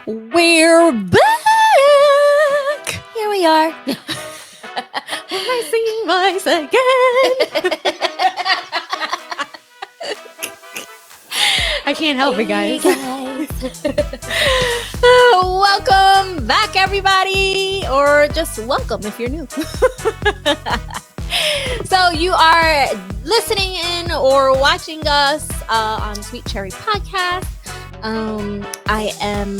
We're back. Here we are. My singing voice again. I can't help it, guys. Welcome back, everybody, or just welcome if you're new. So you are listening in or watching us on Sweet Cherry Podcast. I am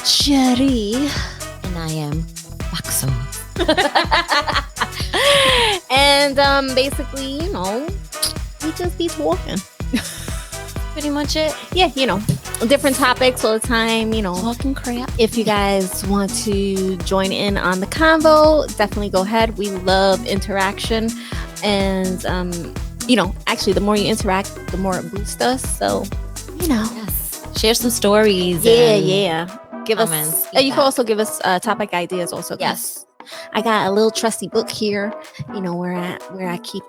Cherry. And I am Baxo. And basically, we just be talking. Pretty much it. Yeah, different topics all the time, Talking crap. If you guys want to join in on the convo, definitely go ahead. We love interaction. And, actually, the more you interact, the more it boosts us. So, Yes. Share some stories. Yeah. Give comments, us. You can also give us topic ideas also. Yes. I got a little trusty book here, where I keep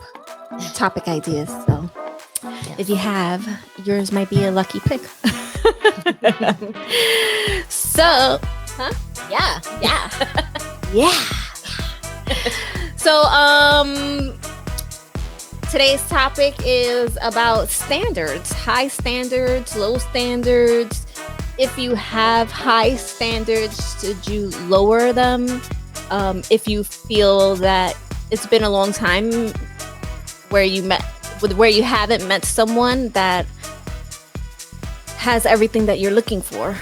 topic ideas. So if you have, yours might be a lucky pick. So, Yeah. yeah. So, today's topic is about standards, high standards, low standards. If you have high standards, should you lower them? If you feel that it's been a long time where you haven't met someone that has everything that you're looking for,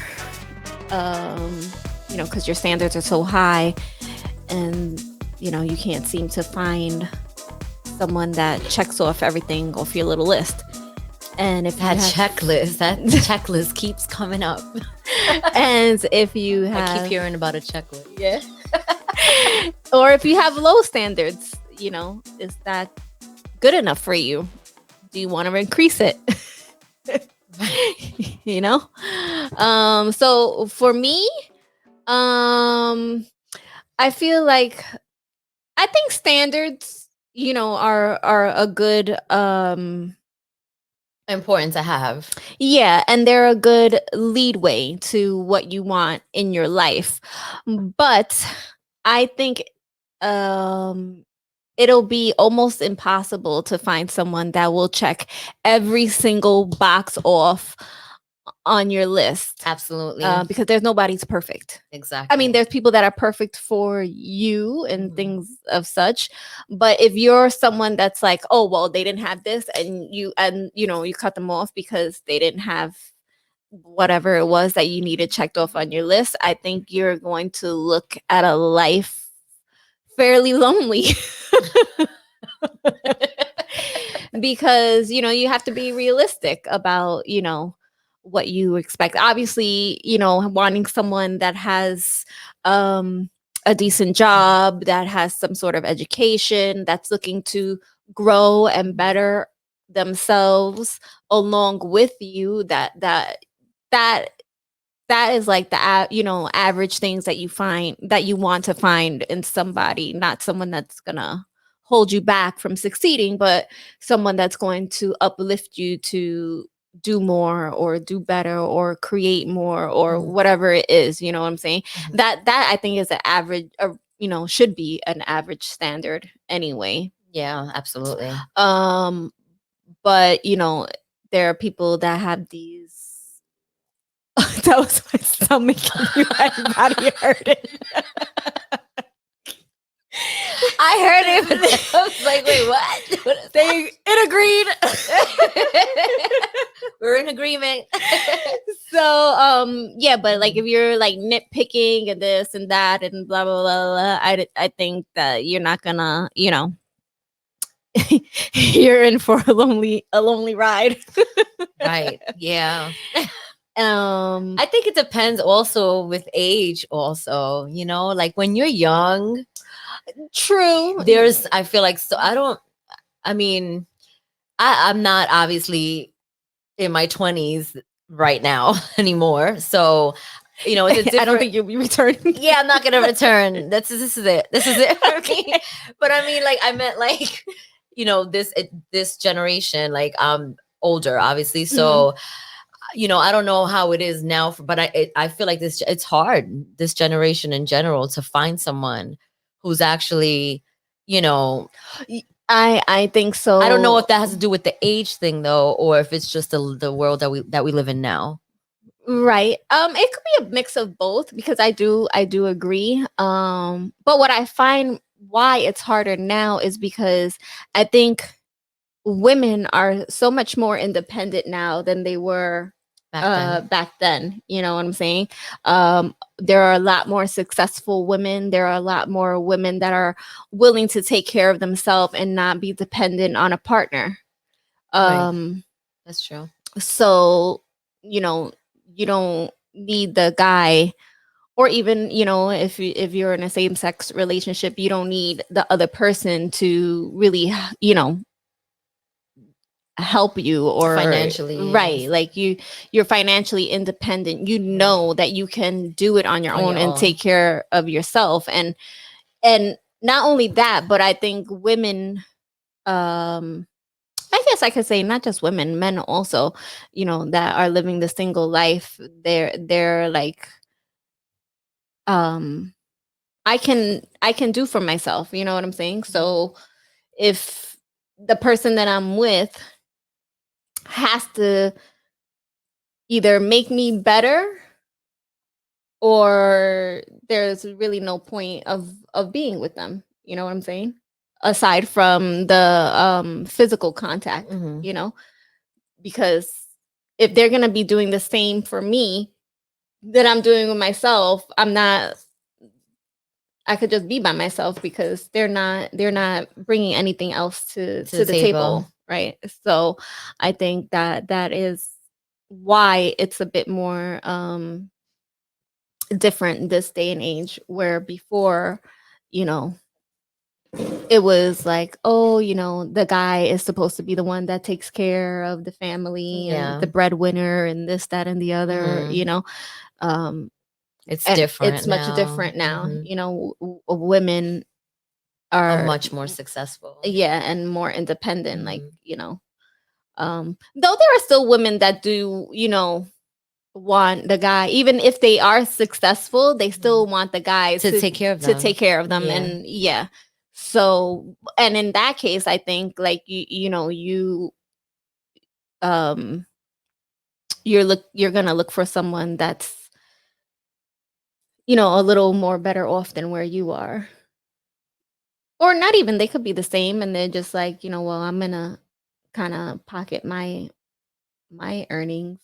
because your standards are so high, and you can't seem to find someone that checks off everything off your little list. And if that checklist keeps coming up. And if you have, I keep hearing about a checklist. Yeah. Or if you have low standards, is that good enough for you? Do you want to increase it? So for me, I feel like I think standards, are a good important to have. Yeah, and they're a good leadway to what you want in your life. But I think it'll be almost impossible to find someone that will check every single box off on your list. Absolutely. Because there's nobody's perfect. Exactly. I mean, there's people that are perfect for you and things of such. But if you're someone that's like, oh, well, they didn't have this, and you cut them off because they didn't have whatever it was that you needed checked off on your list, I think you're going to look at a life fairly lonely. Because, you have to be realistic about, what you expect. Obviously, wanting someone that has a decent job, that has some sort of education, that's looking to grow and better themselves along with you, that is like the average things that you find, that you want to find in somebody, not someone that's gonna hold you back from succeeding, but someone that's going to uplift you to do more or do better or create more or whatever it is. You know what I'm saying? That I think is an average, should be an average standard anyway. Yeah, absolutely. But there are people that have these. That was my stomach. Everybody heard it. I heard it, but I was like, wait, what? It agreed. We're in agreement. So, yeah, but like if you're like nitpicking and this and that and blah, blah, blah, blah, I think that you're not gonna, you're in for a lonely ride. Right. Yeah. I think it depends also with age also, like when you're young. True. I feel like, I'm not obviously in my 20s right now anymore. So, it's I don't think you'll be returning. Yeah, I'm not going to return. This is it. This is it for me. But I mean, like, I meant like, this generation, like I'm older, obviously. So I don't know how it is now, but I feel like it's hard, this generation in general, to find someone who's actually, you know, I think so. I don't know if that has to do with the age thing though, or if it's just the world that we live in now. Right. It could be a mix of both because I do agree. But what I find why it's harder now is because I think women are so much more independent now than they were back then. You know what I'm saying? There are a lot more successful women. There are a lot more women that are willing to take care of themselves and not be dependent on a partner. Right. Um, That's true. so, you know, you don't need the guy, or even, if you're in a same sex relationship, you don't need the other person to really, help you, or Financially. right, like you're financially independent, you know that you can do it on your On own your and own. take care of yourself. And not only that, but I think women, I guess I could say not just women, men also, that are living the single life, they're like, um I can do for myself, you know what I'm saying? So if the person that I'm with has to either make me better, or there's really no point of being with them, you know what I'm saying? Aside from the physical contact, Mhm. because if they're going to be doing the same for me that I'm doing with myself, I could just be by myself, because they're not bringing anything else to the table, right? So I think that is why it's a bit more different this day and age, where before, you know, it was like, oh, the guy is supposed to be the one that takes care of the family and the breadwinner and this, that, and the other, um It's and different it's much now. different now. Mhm. Women Are are much more successful. yeah, and more independent, like, Mhm. though there are still women that do, want the guy, even if they are successful, they still want the guy To take care of to them. take care of them. Yeah. And yeah, so, and in that case, I think, like, you um you're gonna look for someone that's, a little more better off than where you are. Or not even, they could be the same, and they're just like, well, I'm gonna kind of pocket my earnings,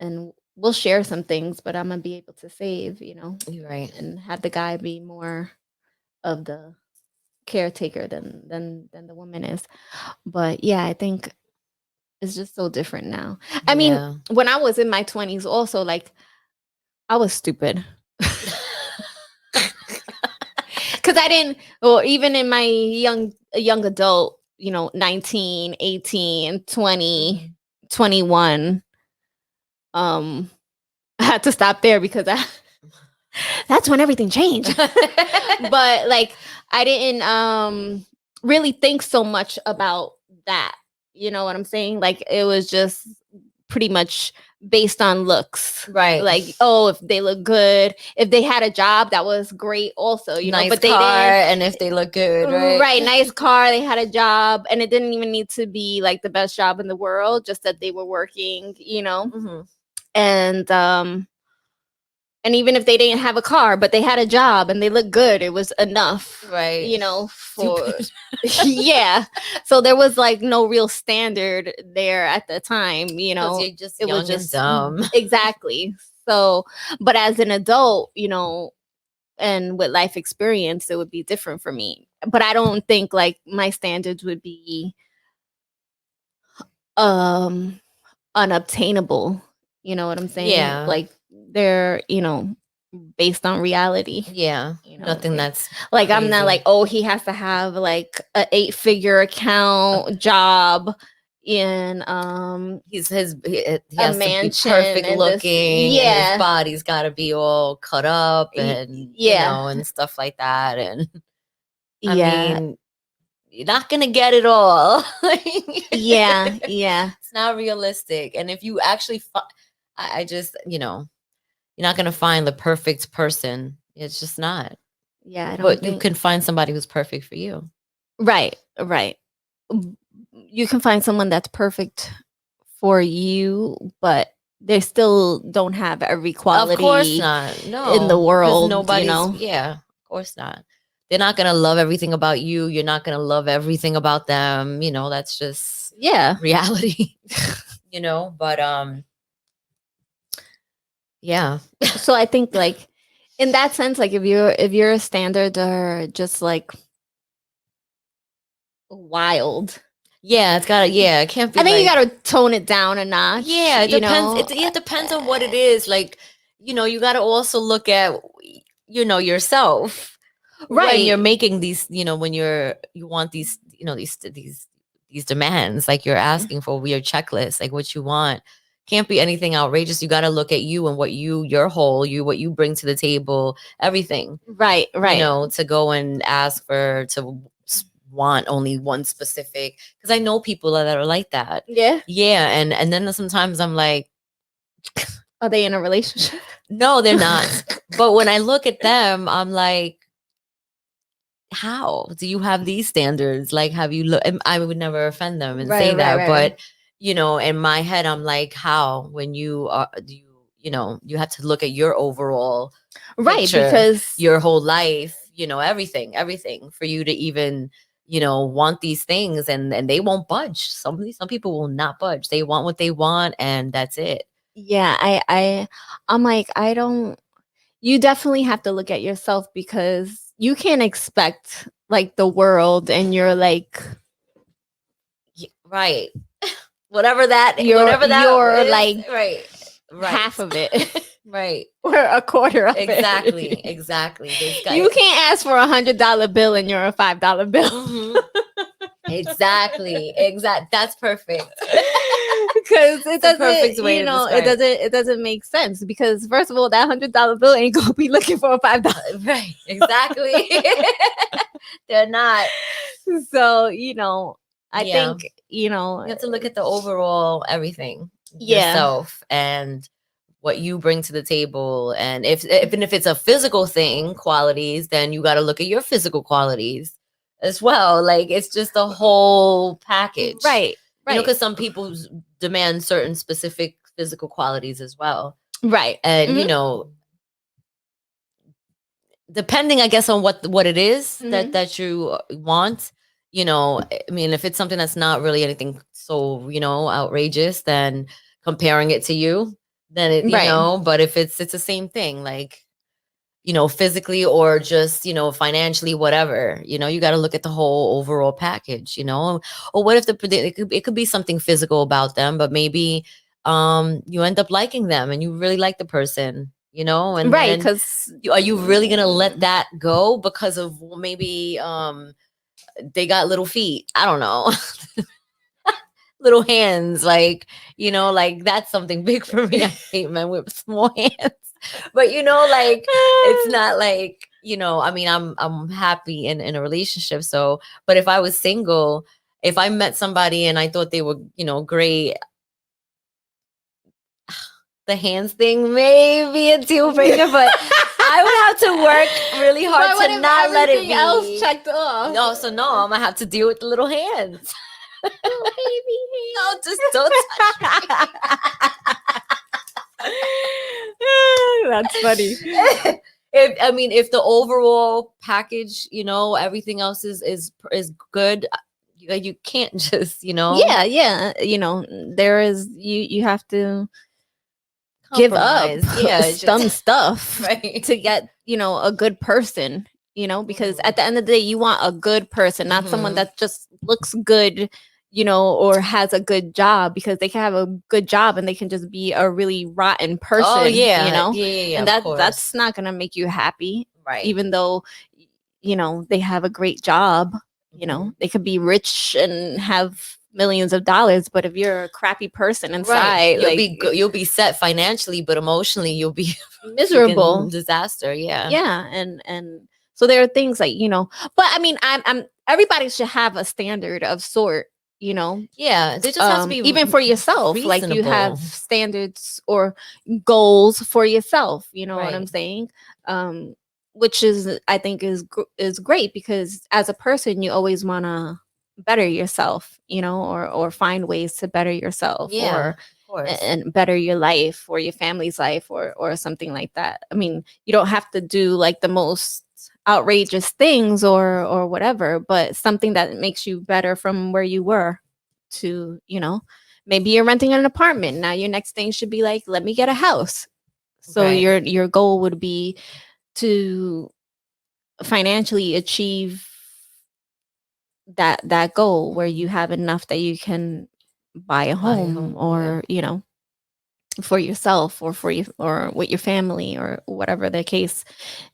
and we'll share some things, but I'm gonna be able to save, You're right. and have the guy be more of the caretaker than the woman is. But yeah, I think it's just so different now. I mean, Yeah. when I was in my 20s also, like, I was stupid. Cuz I didn't, or even in my young adult, 19, 18, 20, 21, I had to stop there because that's when everything changed. But like, I didn't really think so much about that. You know what I'm saying? Like, it was just pretty much based on looks. Right. Like, oh, if they look good, if they had a job, that was great also, Nice but they car, didn't. and if they look good, right? Right, nice car, they had a job, and it didn't even need to be like the best job in the world, just that they were working, Mhm. and even if they didn't have a car, but they had a job and they looked good, it was enough, Right. for yeah. So there was like no real standard there at the time, 'Cause you're just it young was just and dumb. exactly. So, but as an adult, and with life experience, it would be different for me. But I don't think like my standards would be um unobtainable. You know what I'm saying? Yeah. Like, they're, based on reality. Yeah. Nothing that's Like, I'm not crazy. like, oh, he has to have like a 8-figure account job in He a has to be mansion perfect and this, looking, and his body's got to be all cut up, and yeah, and stuff like that. And I yeah, mean, you're not gonna get it all. Yeah, yeah, It's not realistic. And if you actually, I just, you're not gonna find the perfect person. It's just not. yeah. I don't But you think. can find somebody who's perfect for you. Right, right. You can find someone that's perfect for you, but they still don't have every Of course quality not. in the No, because world, you nobody's. know? Yeah, of course not. They're not gonna love everything about you. You're not gonna love everything about them. That's just Yeah. reality. But yeah. So I think like in that sense, like if your standards are just like wild, Yeah, it's gotta. Yeah, it can't be I think you like. gotta tone it down a notch. Yeah, it You depends. know, It depends on what it is. Like, you got to also look at, yourself when you're right? making these. When you want these, these demands. Like you're asking for your checklist, like what you want. Can't be anything outrageous. You got to look at you and what what you bring to the table, everything. Right, right. To go and ask for to want only one specific, because I know people that are like that. Yeah. Yeah, and then sometimes I'm like, Are they in a relationship? no, they're not. But when I look at them, I'm like, how do you have these standards? Like, have you look? I would never offend them and say Right, right, that, right. but in my head, I'm like, how? When you are, you have to look at your overall Right, picture, because your whole life, everything for you to even, want these things, and they won't budge. Some people will not budge. They want what they want, and that's it. yeah, I'm like, I don't you definitely have to look at yourself because you can't expect like the world and you're like Right. Whatever that you're is, like right. half of it Right. or a quarter of Exactly. it. Exactly. This guy. You can't ask for $100 bill and you're a $5 bill. Mhm. Exactly. That's perfect. Because it It's the perfect doesn't, way to describe it doesn't make sense. Because first of all, that $100 bill ain't gonna be looking for a $5. Right. Exactly. They're not. So, I Yeah. think, You have to look at the overall everything. yeah. Yourself and what you bring to the table. And even if it's a physical thing, qualities, then you got to look at your physical qualities as well. Like it's just a whole package. Right. Right. Because some people demand certain specific physical qualities as well. Right. And, depending, I guess, on what it is that you want, I mean, if it's something that's not really anything so, outrageous, then comparing it to you, then it, Right. but if it's the same thing, like, physically or just, financially, whatever, you got to look at the whole overall package, or what if it could be something physical about them, but maybe you end up liking them and you really like the person, and right, then because are you really gonna let that go because of maybe they got little feet? I don't know. Little hands, like, like that's something big for me. I hate men with small hands. But like it's not like, I mean, I'm happy in a relationship. So, but if I was single, if I met somebody and I thought they were, great, the hands thing may be a deal breaker, but I would have to work really hard to not let it be. Else checked off. No, so no, I'm gonna have to deal with the little hands. Oh, baby No, just don't touch me. That's funny. If the overall package, everything else is good, you can't just, Yeah, yeah. There is you have to give up compromise. Yeah, some just stuff right. to get, a good person, because at the end of the day, you want a good person, not someone Mhm. that just looks good, or has a good job, because they can have a good job and they can just be a really rotten person, Oh yeah, yeah, and of course. that's not going to make you happy, right. even though, they have a great job, Mhm. they could be rich and have millions of dollars, but if you're a crappy person inside, You'll be set financially, but emotionally you'll be miserable. freaking disaster. Yeah. Yeah, and So there are things like, but I mean, I'm everybody should have a standard of sort, you know, Yeah, there just has to be even for yourself, like you have reasonable. standards or goals for yourself, you know what I'm Right. saying? Which is, I think, is great, because as a person you always want to better yourself, or find ways to better yourself, Yeah, or of course. and better your life or your family's life, or something like that. I mean, you don't have to do like the most outrageous things or whatever, but something that makes you better from where you were to, maybe you're renting an apartment. Now your next thing should be like, let me get a house. So Right. your goal would be to financially achieve that goal where you have enough that you can buy a Buy a home, home, yeah. or for yourself, or for you, or with your family, or whatever the case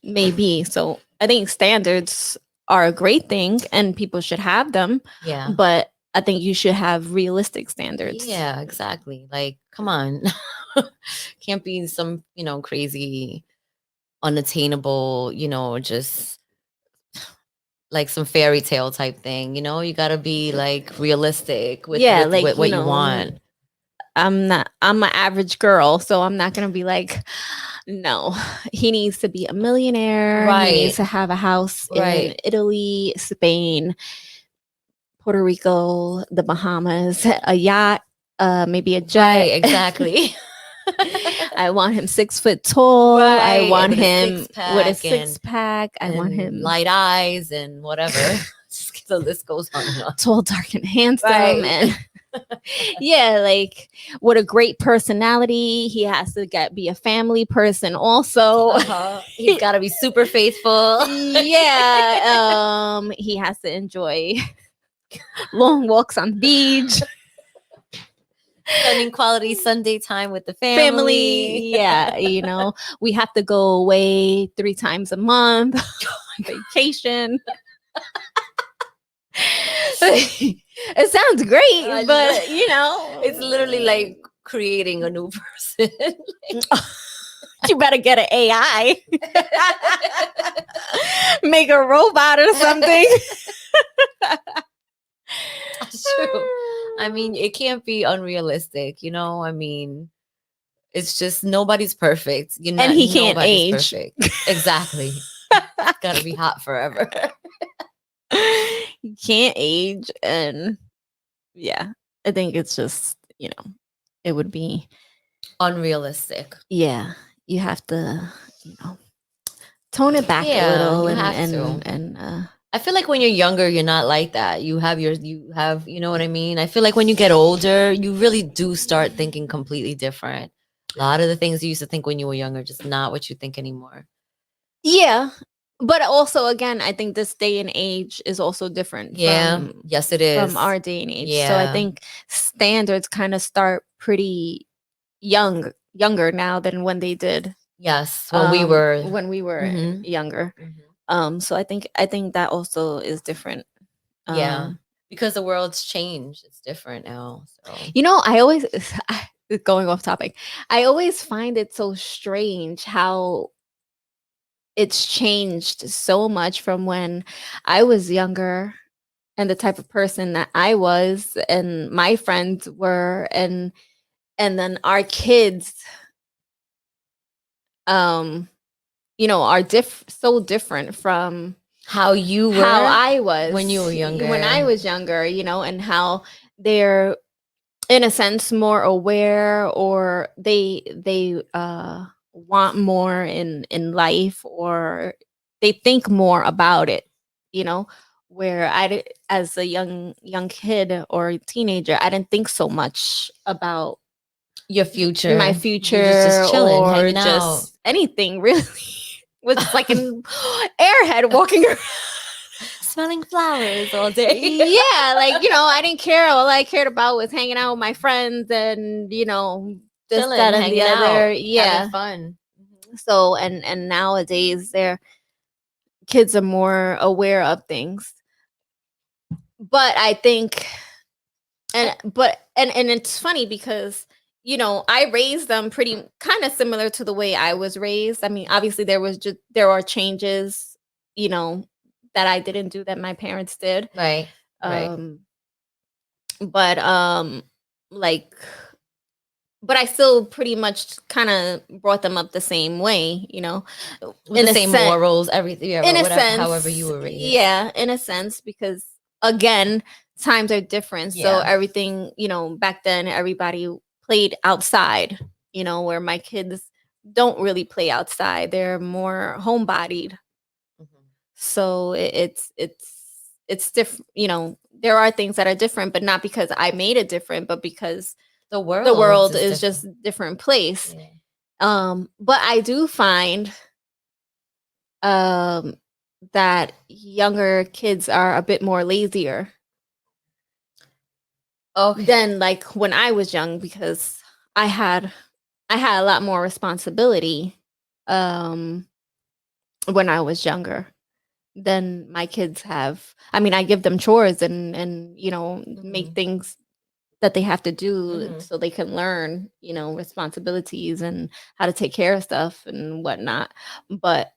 may be. So I think standards are a great thing and people should have them, Yeah. but I think you should have realistic standards. Yeah, exactly. Like, come on. Can't be some, crazy, unattainable, just like some fairy tale type thing. You got to be like realistic with, Yeah, with, like, with what you want. I'm an average girl, so I'm not gonna be like, no, he needs to be a millionaire. He needs Right. to have a house in Right. Italy, Spain, Puerto Rico, the Bahamas, a yacht, maybe a jet. Right, exactly. I want him 6 foot tall. I Right, want with a him with a six-pack six pack. I want and him light eyes and whatever. Just the list goes on and on. tall, dark, and handsome. Right. And yeah, like, with a great personality. He has to be a family person also. He's got to be super faithful. Yeah, he has to enjoy long walks on the beach, Spending quality Sunday time with the family. Yeah, we have to go away 3 times a month on vacation. It sounds great, but it's literally like creating a new person. You better get an AI, make a robot or something. That's true. I mean, it can't be unrealistic, I mean, it's just nobody's perfect. And he can't age. Perfect. Exactly. It's gotta be hot forever. He can't age, and yeah, I think it's just, it would be unrealistic. Yeah, you have to, tone it back a little, you and have to. and I feel like when you're younger, you're not like that. You have, you know what I mean? I feel like when you get older, you really do start thinking completely different. A lot of the things you used to think when you were younger, just not what you think anymore. Yeah. But also, again, I think this day and age is also different. Yeah. Yes, it is. From our day and age. Yeah. So I think standards kind of start pretty younger now than when they did. Yes, when we were younger. So I think that also is different. Yeah, because the world's changed. It's different now. So I always going off topic. I always find it so strange how it's changed so much from when I was younger, and the type of person that I was and my friends were, and then our kids are so different from how you were, how I was when you were younger. When I was younger, and how they're, in a sense, more aware, or they want more in life, or they think more about it, where as a young kid or teenager, I didn't think so much about your future, my future, just chilling, or hanging just out. anything really. Was like an airhead walking around, smelling flowers all day. Yeah, like, I didn't care. All I cared about was hanging out with my friends, and this, chilling, that, and the other. out, Yeah, having fun. So and nowadays, their kids are more aware of things. But I think, and it's funny because I raised them pretty kind of similar to the way I was raised. I mean, obviously there are changes, you know, that I didn't do that my parents did. Right. Right. Um, but like, but I still pretty much kind of brought them up the same way, you know, With in the a same sense. morals, everything, yeah, In a whatever, sense, however you were raised. yeah, in a sense, because again, times are different. So Yeah. everything, you know, back then everybody played outside, you know, where my kids don't really play outside. They're more homebodied. Mhm. So it's different, you know, there are things that are different, but not because I made it different, but because The the world is is different. just a different place. Yeah. But I do find um that younger kids are a bit more lazier Okay. than like when I was young, because I had a lot more responsibility um when I was younger than my kids have. I mean, I give them chores and you know, make Mhm. things that they have to do Mhm. so they can learn, you know, responsibilities and how to take care of stuff and whatnot. But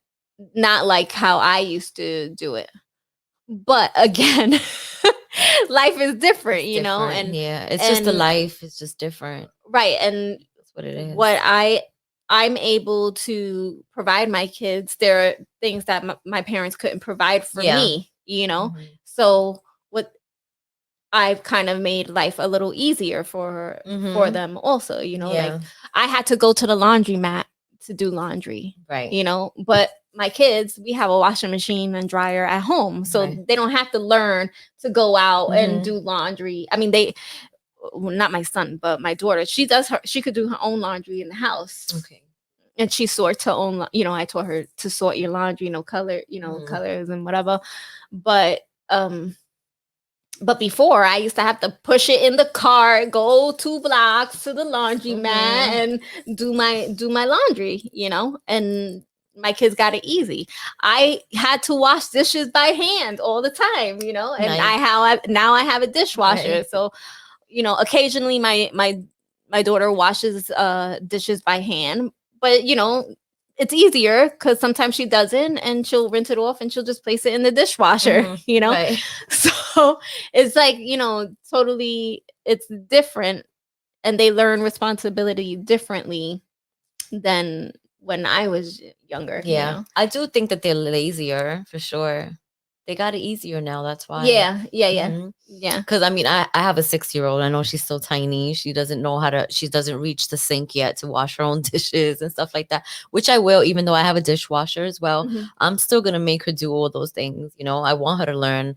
not like how I used to do it. But again, life is different, It's you know, different. Yeah. It's just the and life. It's just different. right, and That's what it is. what I'm able to provide my kids, there are things that my parents couldn't provide for Yeah. me, you know. Mhm. So what I've kind of made life a little easier for Mhm. them also, you know, like Yeah. I had to go to the laundromat to do laundry, Right. you know, but my kids, we have a washing machine and dryer at home, so Right. they don't have to learn to go out and Mhm. do laundry. I mean, well, not my son, but my daughter, she could do her own laundry in the house. Okay. And she sorts her own, you know, I taught her to sort your laundry, you know, color, you know, Mhm. colors and whatever. But but before I used to have to push it in the cart, go 2 blocks to the laundromat Mhm. and do my laundry, you know, and my kids got it easy. I had to wash dishes by hand all the time, you know, and Nice. now I have a dishwasher. Right. So, you know, occasionally my daughter washes dishes by hand, but you know, it's easier because sometimes she doesn't and she'll rinse it off and she'll just place it in the dishwasher, Mhm. you know. Right. So it's like, you know, totally it's different, and they learn responsibility differently than when I was younger, you Yeah. know. I do think that they're lazier for sure. They got it easier now. That's why. Yeah. Mhm. Yeah. Because I mean, I have a 6-year-old. I know she's still tiny. She doesn't know how to. She doesn't reach the sink yet to wash her own dishes and stuff like that. Which I will, even though I have a dishwasher as well. Mhm. I'm still gonna make her do all those things. You know, I want her to learn.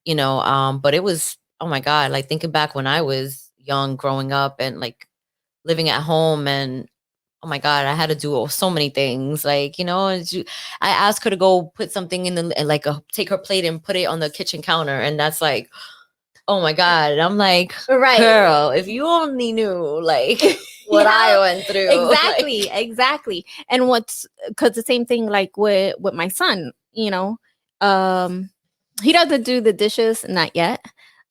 You know, but it was, oh my god, like thinking back when I was young, growing up, and like living at home, and oh my god, I had to do so many things. Like, you know, I asked her to go put something in the like take her plate and put it on the kitchen counter, and that's like, oh my god. And I'm like, Right. girl, if you only knew like what I went through. Exactly, Like, exactly. And what's because the same thing like with my son, you know, um, he doesn't do the dishes, not yet.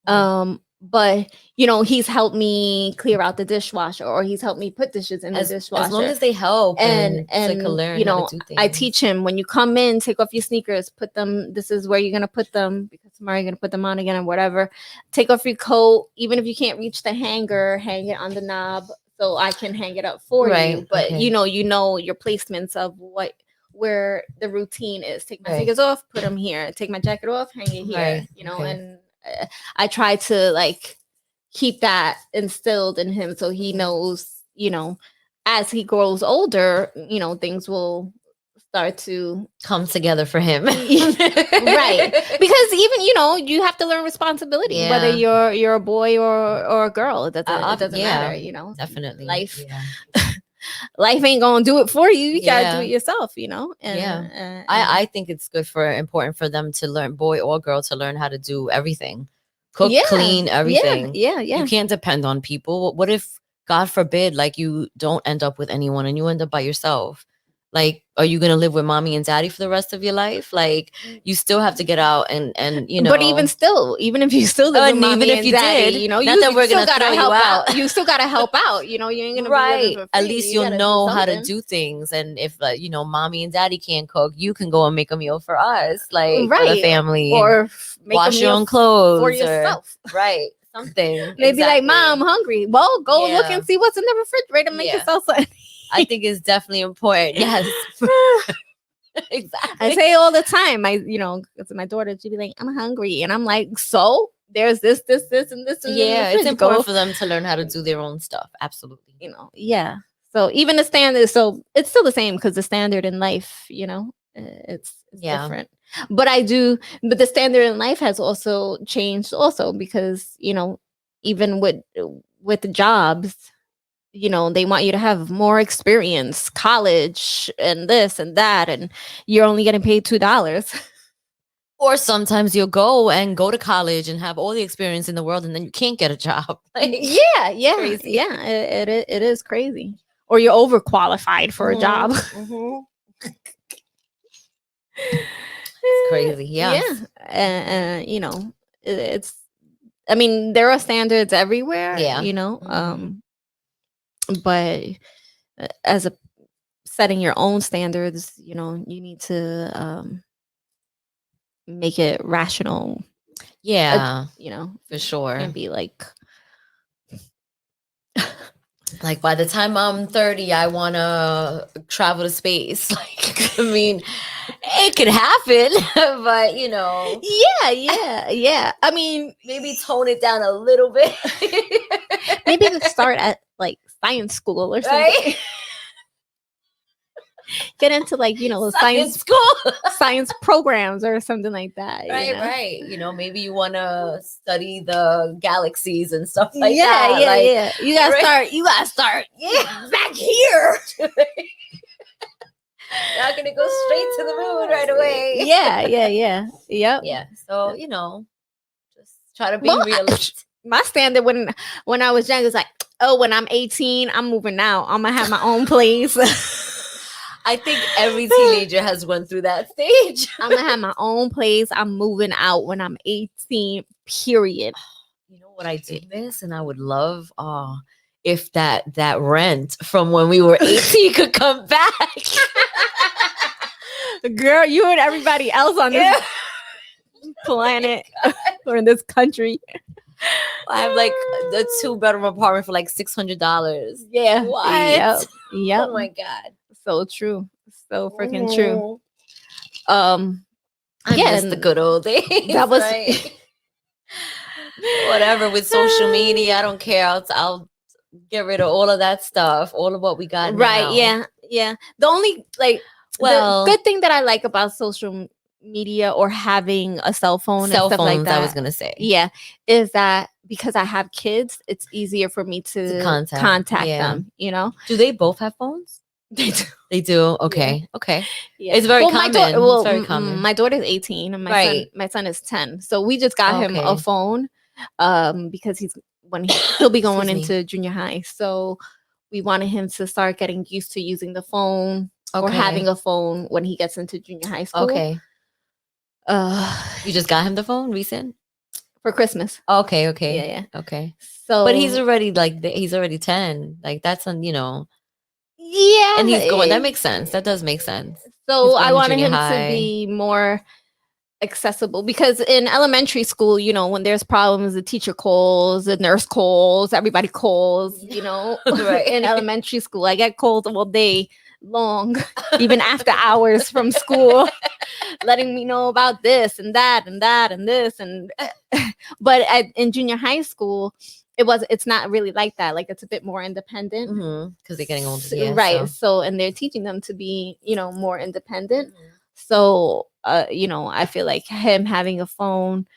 Mhm. But you know, he's helped me clear out the dishwasher, or he's helped me put dishes in the as long dishwasher. as they help and so I can And learn you how to know, do I things. teach him, when you come in, take off your sneakers, put them, this is where you're gonna put them, because tomorrow you're gonna put them on again or whatever. Take off your coat, even if you can't reach the hanger, hang it on the knob so I can hang it up for Right. you. But Okay. you know your placements of where the routine is. Take my Right. sneakers off, put them here. Take my jacket off, hang it here. Right. You know, Okay. and I try to like keep that instilled in him so he Mhm. knows, you know, as he grows older, you know, things will start to Come together for him. right, because even, you know, you have to learn responsibility, whether Yeah. you're a boy or a girl. It doesn't matter, Yeah, you know. definitely. Life Yeah. life ain't gonna do it for you. You gotta do Yeah. it yourself, you know. Yeah. And I think it's good for important for them to learn, boy or girl, to learn how to do everything. Cook, yeah, clean, everything. yeah. You can't depend on people. What if, God forbid, like you don't end up with anyone and you end up by yourself? Like, are you gonna live with mommy and daddy for the rest of your life? Like, you still have to get out and you know. But even still, even if you still live Oh, with and mommy even if and you daddy, did, you know, not you that we're still gonna gotta throw you help out. out. You still gotta help out. You know, you ain't gonna be right. living for At free. least You you'll gotta do know how to something. do things. And if you know, mommy and daddy can't cook, you can go and make a meal for us, like for the Right. family, and Or make a wash your meal own clothes for or yourself. right, something. They'd be like, Exactly. "Mom, I'm hungry." Well, go look Yeah. and see what's in the refrigerator. Make Yeah. yourself something. I think it's definitely important. Yes. Exactly. I say all the time. To my daughter, she'd be like, "I'm hungry," and I'm like, "So there's this, and this, in Yeah, the it's fridge. important Go." for them to learn how to do their own stuff. Absolutely. Yeah. So even the standard, so it's still the same because the standard in life, it's Yeah. different. But the standard in life has also changed also because, even with the jobs, they want you to have more experience, college and this and that, and you're only getting paid $2. Or sometimes you'll go to college and have all the experience in the world, and then you can't get a job. Like, yeah, crazy. yeah, it is crazy. Or you're overqualified for a job. Mhm. It's crazy. Yeah. Yeah. It's, I mean, there are standards everywhere, Yeah. Mhm. But as a setting your own standards, you need to make it rational. Yeah, for It sure. can't be like Like, by the time I'm 30, I want to travel to space. Like, I mean, it could happen, but yeah. I mean, maybe tone it down a little bit. maybe to start at like science school or something. Right? Get into like, Science school. science programs or something like that. Right. Maybe you want to study the galaxies and stuff like that. Yeah, Like, yeah. You gotta right? start. You gotta start. Yeah. Back here. Not gonna go straight to the moon right away. Yeah. Yep. Yeah. So, just try to be Well, realistic. My standard when I was young is like, oh, when I'm 18, I'm moving out. I'm gonna have my own place. I think every teenager has went through that stage. I'm gonna have my own place. I'm moving out when I'm 18. Period. You know what I do miss, and I would love if that rent from when we were 18 could come back. Girl, you and everybody else on this planet or in this country. I have like the 2-bedroom apartment for like $600. Yeah. What? Yep. Oh my God. So true. So freaking true. I miss the good old days. That was right. Whatever with social media, I don't care. I'll get rid of all of that stuff, all of what we got right now. Yeah the only the good thing that I like about social media or having a cell phone and stuff like that, I was gonna say, is that because I have kids, it's easier for me to contact them. Do they both have phones? They do. Okay. Okay. Yeah. It's very common. It's very common. My daughter's 18 and my son is 10. So we just got him a phone because he'll be going into junior high. So we wanted him to start getting used to using the phone or having a phone when he gets into junior high school. Okay. You just got him the phone recent? For Christmas. Okay. Yeah. Okay. So, but he's already he's already 10. Like that's yeah, and he's going. That makes sense. That does make sense. So I wanted him to be more accessible because in elementary school, when there's problems, the teacher calls, the nurse calls, everybody calls. Right. In elementary school, I get calls all day long, even after hours from school, letting me know about this and that and that and this but in junior high school. It's not really like that. Like it's a bit more independent because they're getting older. Yeah, right. So, and they're teaching them to be, more independent. So, I feel like him having a phone,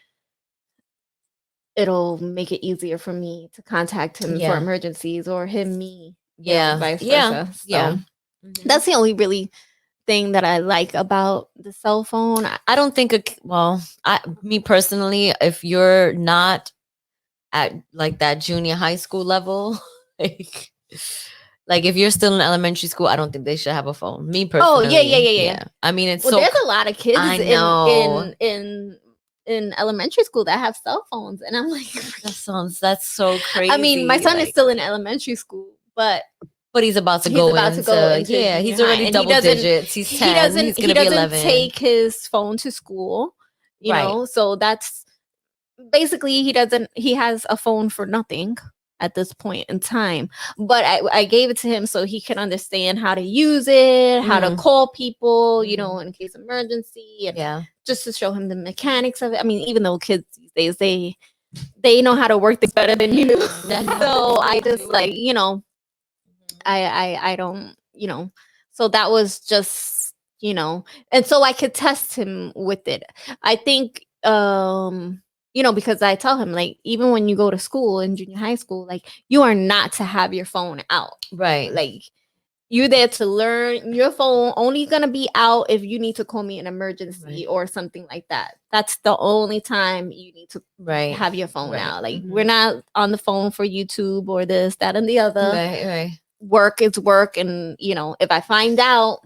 it'll make it easier for me to contact him for emergencies or me. Vice versa. So that's the only really thing that I like about the cell phone. I don't think, me personally, if you're not at like that junior high school level, like Like if you're still in elementary school, I don't think they should have a phone. Me Oh, personally. yeah. I mean, it's Well, so there's a lot of kids I know. in elementary school that have cell phones, and I'm like, that's so crazy. I mean, my son is like, still in elementary school, but he's about to he's go about to go into yeah, junior he's high, already and double digits. He's 10. He's he gonna be doesn't 11. take his phone to school, you Right. know. So that's basically he has a phone for nothing at this point in time. But I gave it to him so he can understand how to use it, how to call people, you know, in case of emergency, and just to show him the mechanics of it. I mean, even though kids these days they know how to work this better than you. So I just like, you know, I don't, you know, so that was just, you know, and so I could test him with it. I think you know, because I tell him, like, even when you go to school in junior high school, like, you are not to have your phone out. Right. Like, you're there to learn. Your phone only gonna be out if you need to call me an emergency or something like that. That's the only time you need to have your phone out. Like, we're not on the phone for YouTube or this, that, and the other. Right. Work is work, and you know, if I find out,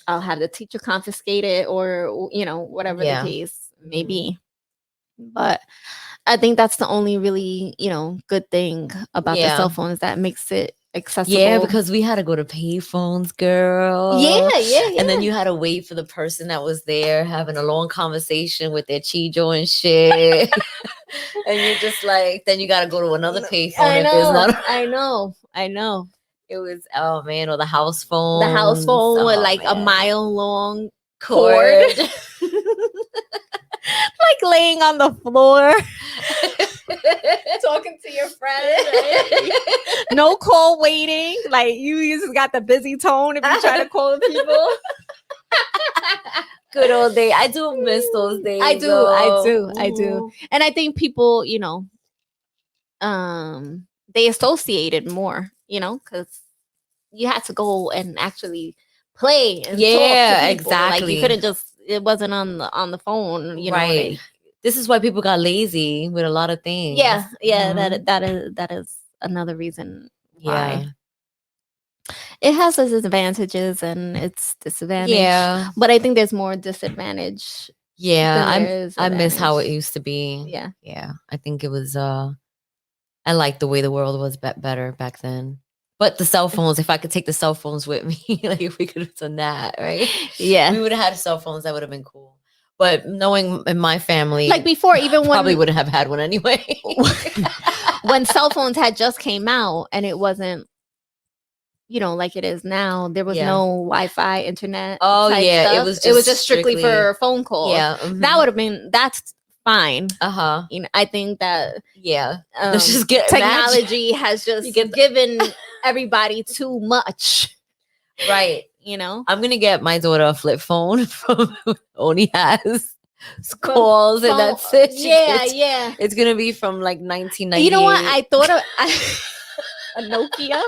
I'll have the teacher confiscate it, or you know, whatever the case may be. But I think that's the only really, you know, good thing about the cell phone is that makes it accessible. Yeah, because we had to go to payphones, girl. Yeah. And then you had to wait for the person that was there having a long conversation with their chijo and shit. And you're just like, then you got to go to another payphone. I know. It was, oh man, or the house phone. The house phone with like a mile long cord. Like laying on the floor. Talking to your friend. Right? No call waiting. Like you just got the busy tone if you try to call people. Good old day. I do miss those days. I do. And I think people, you know, they associated more, you know, because you had to go and actually play and talk to people. Exactly. Like you couldn't just, it wasn't on the phone, you know. This is why people got lazy with a lot of things. Yeah, that is another reason why. It has its advantages and its disadvantage. Yeah, but I think there's more disadvantage. Yeah, I miss how it used to be. Yeah. I think it was. I like the way the world was better back then. But the cell phones, if I could take the cell phones with me, like if we could have done that, right? Yeah, we would have had cell phones. That would have been cool. But knowing in my family, like before, even when probably wouldn't have had one anyway. When cell phones had just came out and it wasn't, you know, like it is now, there was no Wi-Fi, internet. Oh yeah, stuff. It was just strictly for phone calls. Yeah, that would have been fine. You know, I think that let's just get technology has just given everybody too much. Right. You know, I'm gonna get my daughter a flip phone from only has calls and that's it. Yeah. It's gonna be from like 1998. You know what? I thought of a Nokia,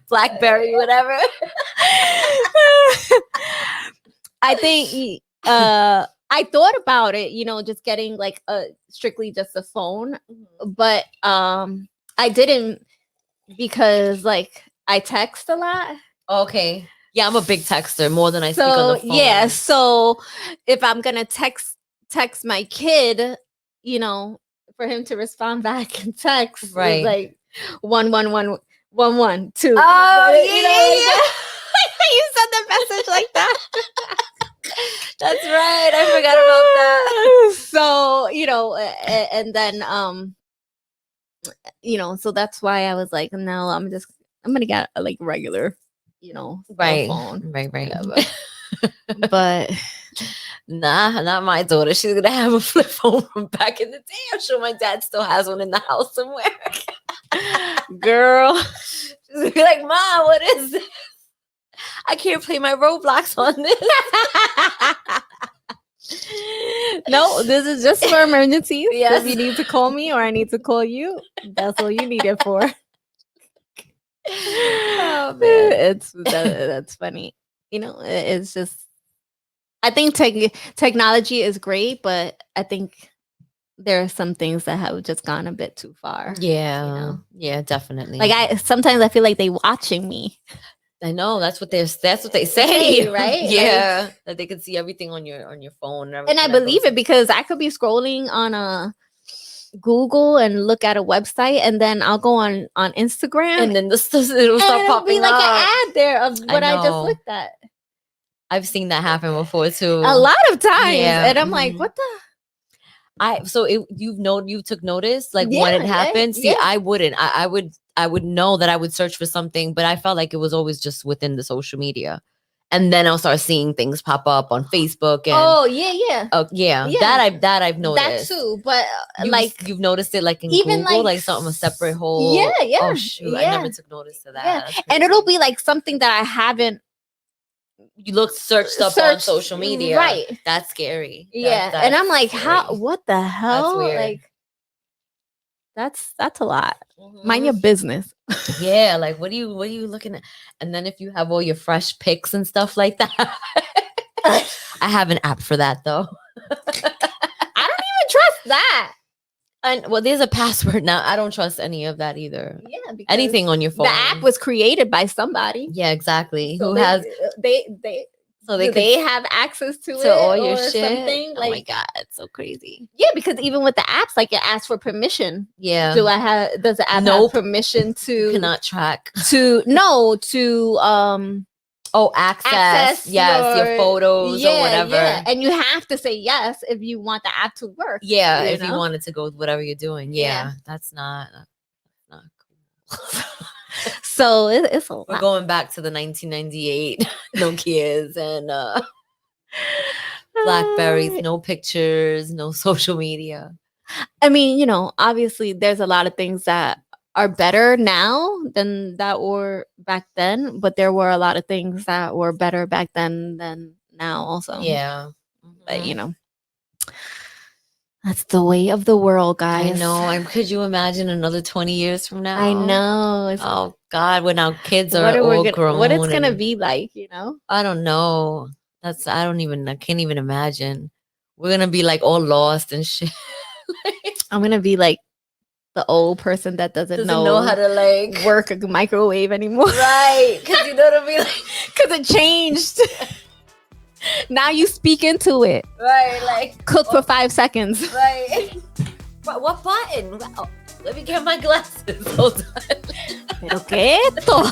BlackBerry, whatever. I think I thought about it, you know, just getting like strictly just a phone, but I didn't because like I text a lot. Okay. Yeah, I'm a big texter more than I speak on the phone. Yeah, so if I'm gonna text my kid, you know, for him to respond back in text, right? Like 111 112. Oh yeah. You sent the message like that. That's right. I forgot about that. So you know, and then you know, so that's why I was like, no, I'm gonna get a like regular, you know, phone. Right. But nah, not my daughter. She's gonna have a flip phone from back in the day. I'm sure my dad still has one in the house somewhere. Girl, she's gonna be like, Mom, what is this? I can't play my Roblox on this. No, this is just for emergencies. Yes. If you need to call me or I need to call you, that's all you need it for. Oh man, that's funny. You know, it's just, I think technology is great, but I think there are some things that have just gone a bit too far. Yeah. know? Yeah, definitely. Like sometimes I feel like they watching me. I know that's what they say, Say, right? Yeah, that they can see everything on your phone, And I believe it because I could be scrolling on a Google and look at a website, and then I'll go on Instagram, and then it'll start it'll popping be like up. an ad there of what I just know. looked at. I've seen that happen before too. A lot of times, Yeah, and I'm like, what the? You took notice like when Yeah, it yeah, happened. See, yeah. I wouldn't. I would know that I would search for something, but I felt like it was always just within the social media, and then I'll start seeing things pop up on Facebook and Oh yeah. yeah, Yeah. that I've That noticed. too, but You've noticed it like in even, Google, like, like something a separate whole. Yeah. Oh shoot, I Yeah. never took notice of that. Yeah. That's And it'll crazy. be like something that I haven't you searched up on social media, right? That's scary. Yeah, and I'm like, how? scary. What the hell? weird. Like, that's a lot. Mind your business. Yeah, like what are you looking at? And then if you have all your fresh pics and stuff like that, I have an app for that though. I don't even trust that. And well, there's a password now. I don't trust any of that either. Yeah, because Anything on your phone. the app was created by somebody. Yeah, exactly. So Who they, has so they they have access to it all your or shit? something? Oh my Like, god, it's so crazy. yeah, because even with the apps, like it asks for permission. Yeah, Does the app Nope. have permission you to cannot track. to access yes, your photos or whatever. Yeah. And you have to say yes if you want the app to work. Yeah, you if you know? wanted to go with whatever you're doing. Yeah, Yeah. that's not cool. So it's a We're lot. going back to the 1998 Nokias and Blackberries, no pictures, no social media. I mean, obviously there's a lot of things that are better now than that were back then, but there were a lot of things that were better back then than now also. Yeah. But that's the way of the world, guys. I know. And could you imagine another 20 years from now? I know. Oh God, when our kids are all grown. What it's gonna and- be like, I don't know. I can't even imagine. We're gonna be like all lost and shit. I'm gonna be like the old person that doesn't know how to like work a microwave anymore. Right. Cause you know what I mean? Because it changed. Now you speak into it. Right, like Cook for 5 seconds. right. What button? Oh, let me get my glasses. Hold on. Pero que esto?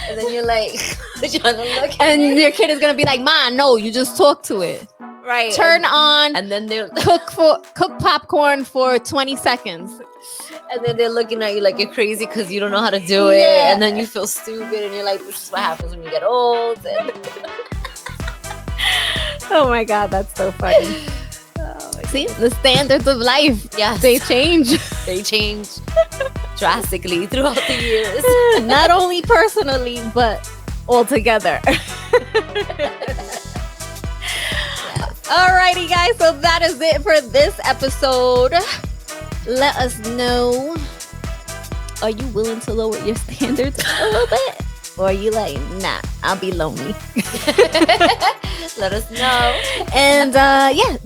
And then you're like trying to look And your kid is gonna be like, "Ma, no, you just talk to it. right. Turn on, and then they're cook popcorn for 20 seconds." and then they're looking at you like you're crazy because you don't know how to do it. Yeah. And then you feel stupid and you're like, this is what happens when you get old. And Oh my god, that's so funny. See, the standards of life, yes, they change. they change drastically throughout the years. Not only personally, but altogether. Alrighty, guys. So that is it for this episode. Let us know. Are you willing to lower your standards a little bit? Or are you like, nah, I'll be lonely? Let us know. And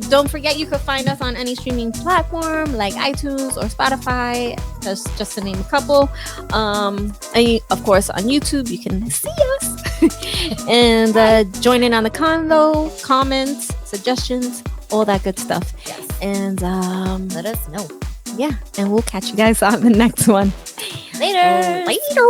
don't forget you could find us on any streaming platform like iTunes or Spotify, just to name a couple. And of course on YouTube you can see us. And join in on the convo, comments, suggestions, all that good stuff. Yes. And Let us know. yeah, and we'll catch you guys on the next one. Later. Later.